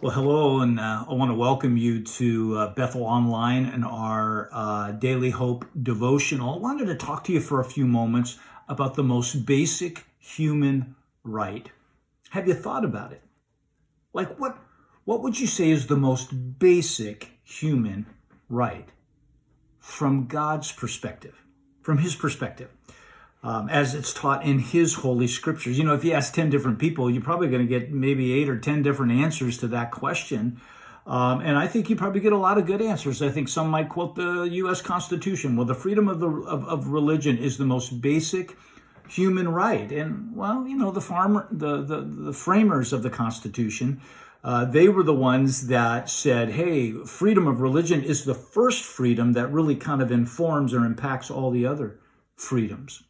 Well, hello, and I want to welcome you to Bethel Online and our Daily Hope devotional. I wanted to talk to you for a few moments about the most basic human right. Have you thought about it? Like, what would you say is the most basic human right from God's perspective, from His perspective? As it's taught in His Holy Scriptures. You know, if you ask 10 different people, you're probably going to get maybe 8 or 10 different answers to that question. And I think you probably get a lot of good answers. I think some might quote the U.S. Constitution. Well, the freedom of religion is the most basic human right. And, well, you know, the framers of the Constitution, they were the ones that said, hey, freedom of religion is the first freedom that really kind of informs or impacts all the other freedoms.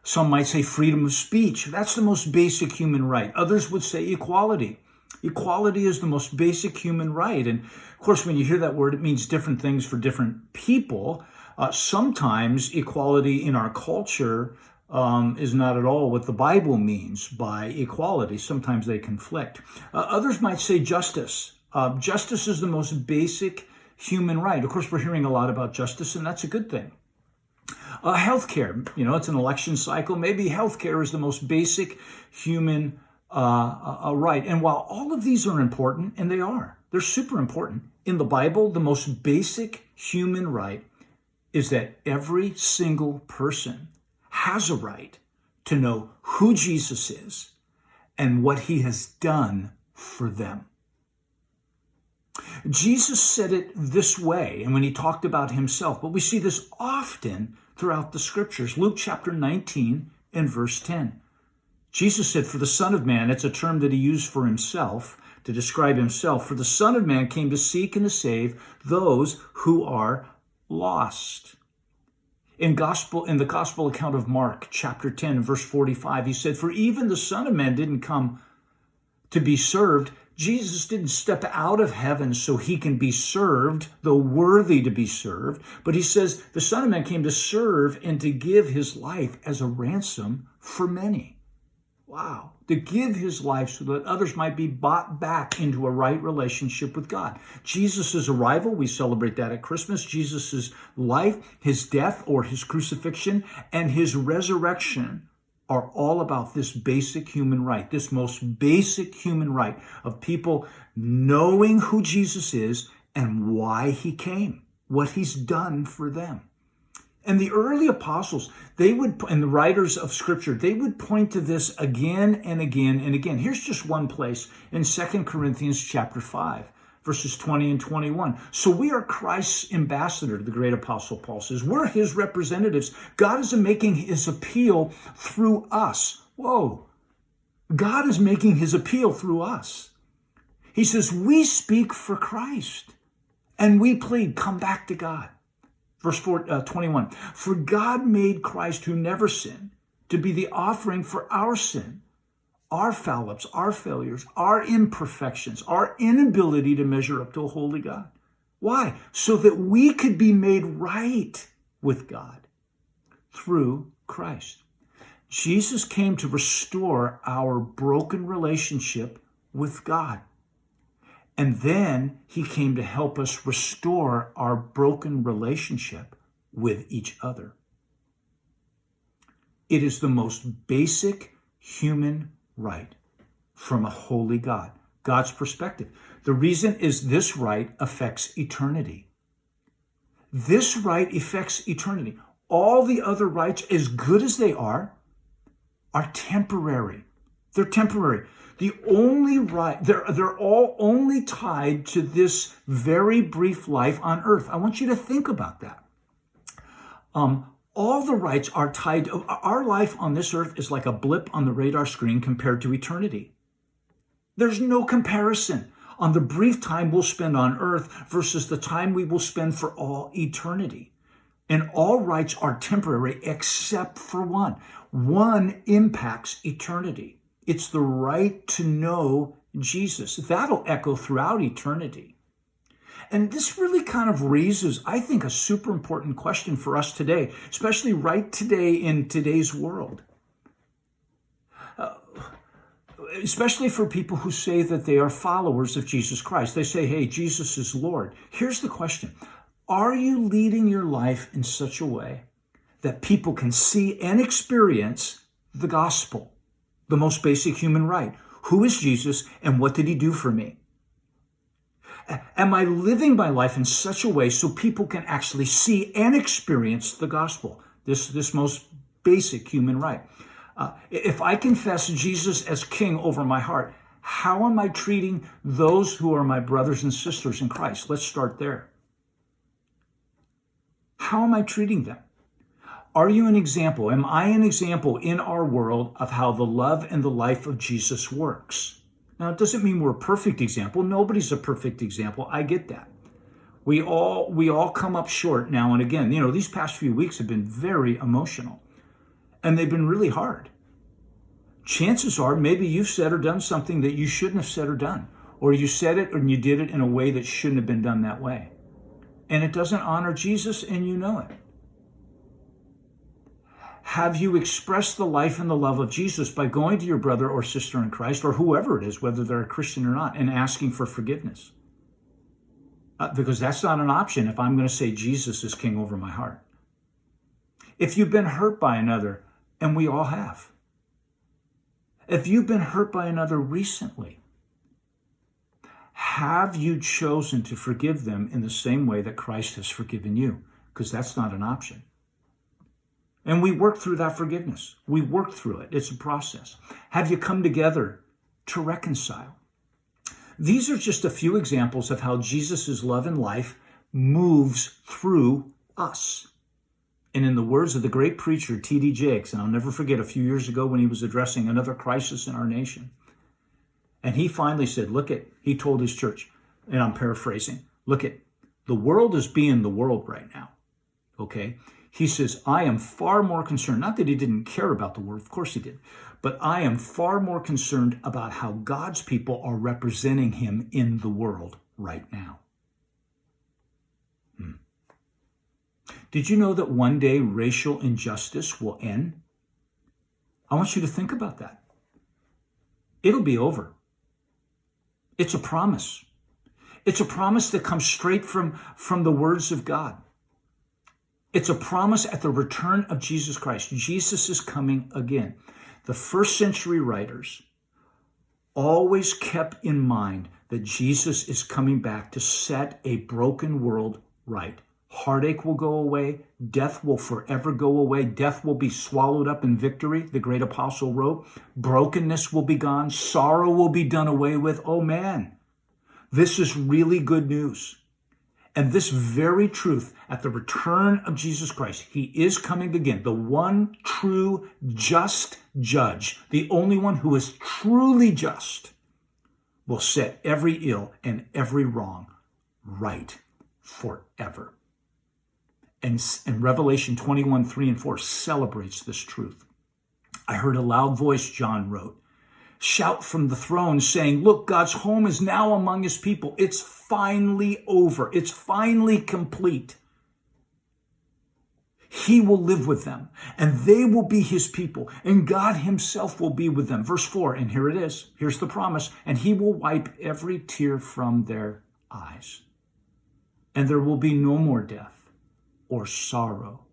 Some might say freedom of speech. That's the most basic human right. Others would say equality. Equality is the most basic human right. And of course, when you hear that word, it means different things for different people. Sometimes equality in our culture is not at all what the Bible means by equality. Sometimes they conflict. Others might say justice. Justice is the most basic human right. Of course, we're hearing a lot about justice, and that's a good thing. Healthcare, you know, it's an election cycle. Maybe healthcare is the most basic human right. And while all of these are important, and they're super important, in the Bible, the most basic human right is that every single person has a right to know who Jesus is and what he has done for them. Jesus said it this way, and when he talked about himself, but we see this often throughout the scriptures. Luke chapter 19 and verse 10. Jesus said, for the Son of Man, it's a term that he used for himself, to describe himself, for the Son of Man came to seek and to save those who are lost. In the gospel account of Mark chapter 10, verse 45, he said, for even the Son of Man didn't come to be served. Jesus didn't step out of heaven so he can be served, though worthy to be served. But he says the Son of Man came to serve and to give his life as a ransom for many. Wow. To give his life so that others might be bought back into a right relationship with God. Jesus' arrival, we celebrate that at Christmas. Jesus' life, his death or his crucifixion, and his resurrection are all about this basic human right, this most basic human right of people knowing who Jesus is and why he came, what he's done for them. And the early apostles, and the writers of Scripture, they would point to this again and again and again. Here's just one place in 2 Corinthians chapter 5. Verses 20 and 21. So we are Christ's ambassador, the great apostle Paul says. We're his representatives. God is making his appeal through us. Whoa. God is making his appeal through us. He says, we speak for Christ and we plead, come back to God. Verse 21. For God made Christ who never sinned to be the offering for our sin, our foul-ups, our failures, our imperfections, our inability to measure up to a holy God. Why? So that we could be made right with God through Christ. Jesus came to restore our broken relationship with God. And then he came to help us restore our broken relationship with each other. It is the most basic human right from a holy God, God's perspective. The reason is this right affects eternity. This right affects eternity. All the other rights, as good as they are temporary. They're temporary. The only right, they're all only tied to this very brief life on earth. I want you to think about that. All the rights are tied. Our life on this earth is like a blip on the radar screen compared to eternity. There's no comparison on the brief time we'll spend on earth versus the time we will spend for all eternity. And all rights are temporary except for one. One impacts eternity. It's the right to know Jesus. That'll echo throughout eternity. And this really kind of raises, I think, a super important question for us today, especially right today in today's world. especially for people who say that they are followers of Jesus Christ. They say, hey, Jesus is Lord. Here's the question. Are you leading your life in such a way that people can see and experience the gospel, the most basic human right? Who is Jesus and what did he do for me? Am I living my life in such a way so people can actually see and experience the gospel, this most basic human right? If I confess Jesus as King over my heart, how am I treating those who are my brothers and sisters in Christ? Let's start there. How am I treating them? Are you an example? Am I an example in our world of how the love and the life of Jesus works? Now, it doesn't mean we're a perfect example. Nobody's a perfect example. I get that. We all come up short now and again. You know, these past few weeks have been very emotional, and they've been really hard. Chances are maybe you've said or done something that you shouldn't have said or done, or you said it and you did it in a way that shouldn't have been done that way. And it doesn't honor Jesus, and you know it. Have you expressed the life and the love of Jesus by going to your brother or sister in Christ, or whoever it is, whether they're a Christian or not, and asking for forgiveness? Because that's not an option if I'm going to say Jesus is King over my heart. If you've been hurt by another, and we all have. If you've been hurt by another recently, have you chosen to forgive them in the same way that Christ has forgiven you? Because that's not an option. And we work through that forgiveness. We work through it. It's a process. Have you come together to reconcile? These are just a few examples of how Jesus' love and life moves through us. And in the words of the great preacher, T.D. Jakes, and I'll never forget a few years ago when he was addressing another crisis in our nation, and he finally said, he told his church, and I'm paraphrasing, the world is being the world right now, okay? He says, I am far more concerned, not that he didn't care about the world, of course he did, but I am far more concerned about how God's people are representing him in the world right now. Did you know that one day racial injustice will end? I want you to think about that. It'll be over. It's a promise. It's a promise that comes straight from the words of God. It's a promise at the return of Jesus Christ. Jesus is coming again. The first century writers always kept in mind that Jesus is coming back to set a broken world right. Heartache will go away. Death will forever go away. Death will be swallowed up in victory, the great apostle wrote. Brokenness will be gone. Sorrow will be done away with. Oh man, this is really good news. And this very truth at the return of Jesus Christ, he is coming again, the one true just judge, the only one who is truly just, will set every ill and every wrong right forever. And Revelation 21, 3 and 4 celebrates this truth. I heard a loud voice, John wrote, shout from the throne saying, look, God's home is now among his people. It's finally over. It's finally complete. He will live with them, and they will be his people, and God himself will be with them. Verse 4, and here it is. Here's the promise. And he will wipe every tear from their eyes. And there will be no more death, or sorrow,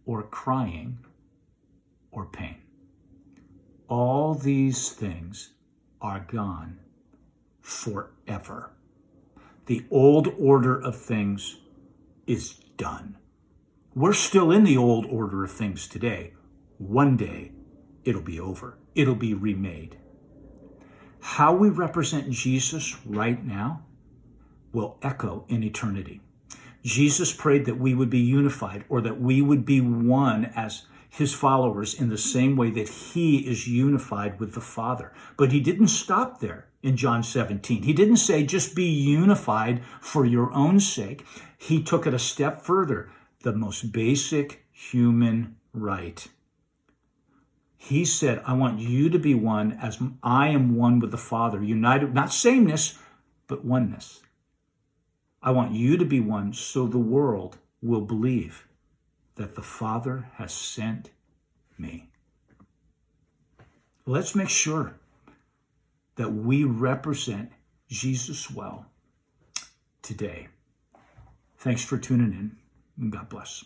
or crying, or pain. All these things are gone forever. The old order of things is done. We're still in the old order of things today. One day, it'll be over. It'll be remade. How we represent Jesus right now will echo in eternity. Jesus prayed that we would be unified, or that we would be one as his followers in the same way that he is unified with the Father. But he didn't stop there in John 17. He didn't say just be unified for your own sake. He took it a step further, the most basic human right. He said, I want you to be one as I am one with the Father, united, not sameness, but oneness. I want you to be one so the world will believe that the Father has sent me. Let's make sure that we represent Jesus well today. Thanks for tuning in, and God bless.